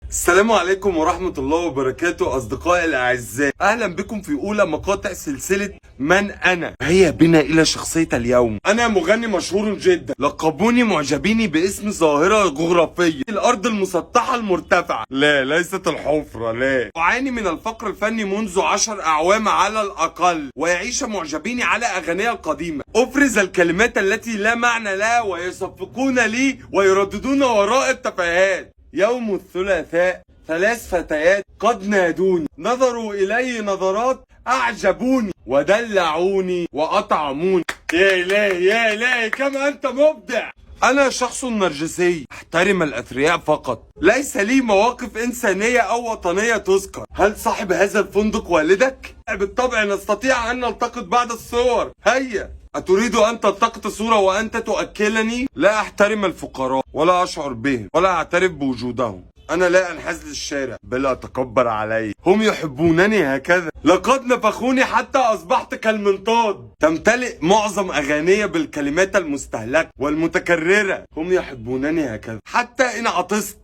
السلام عليكم ورحمة الله وبركاته أصدقائي الأعزاء، أهلا بكم في أولى مقاطع سلسلة من أنا. هيا بنا إلى شخصية اليوم. أنا مغني مشهور جدا، لقبوني معجبيني باسم ظاهرة جغرافية الأرض المسطحة المرتفعة. لا، ليست الحفرة، لا. أعاني من الفقر الفني منذ 10 أعوام على الأقل، ويعيش معجبيني على أغانيها القديمة. أفرز الكلمات التي لا معنى لها ويصفقون لي ويرددون وراء التفاهات. يوم الثلاثاء 3 فتيات قد نادوني، نظروا إلي نظرات أعجبوني ودلعوني وأطعموني. يا إلهي يا إلهي كم أنت مبدع. أنا شخص نرجسي، أحترم الأثرياء فقط، ليس لي مواقف إنسانية أو وطنية تذكر. هل صاحب هذا الفندق والدك؟ بالطبع نستطيع أن نلتقط بعض الصور، هيا. أتريد أن تلتقط صورة وأنت تؤكلني؟ لا أحترم الفقراء ولا أشعر بهم ولا أعترف بوجودهم. أنا لا أنحاز للشارع بل أتكبر عليه. هم يحبونني هكذا، لقد نفخوني حتى أصبحت كالمنطاد. تمتلئ معظم أغاني بالكلمات المستهلكة والمتكررة. هم يحبونني هكذا حتى إن عطست.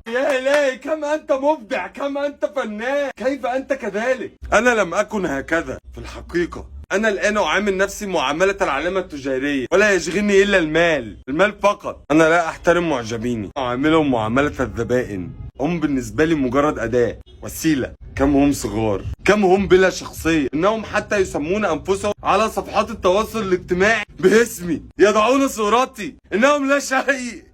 يا إلهي كم أنت مبدع، كم أنت فنان، كيف أنت كذلك؟ أنا لم أكن هكذا في الحقيقة. أنا الآن أعامل نفسي معاملة العلامة التجارية، ولا يشغلني إلا المال فقط. أنا لا أحترم معجبيني، أعاملهم معاملة الذبائن. هم بالنسبة لي مجرد أداة، وسيلة. كم هم صغار، كم هم بلا شخصية، إنهم حتى يسمون أنفسهم على صفحات التواصل الاجتماعي باسمي، يضعون صورتي، إنهم لا شيء.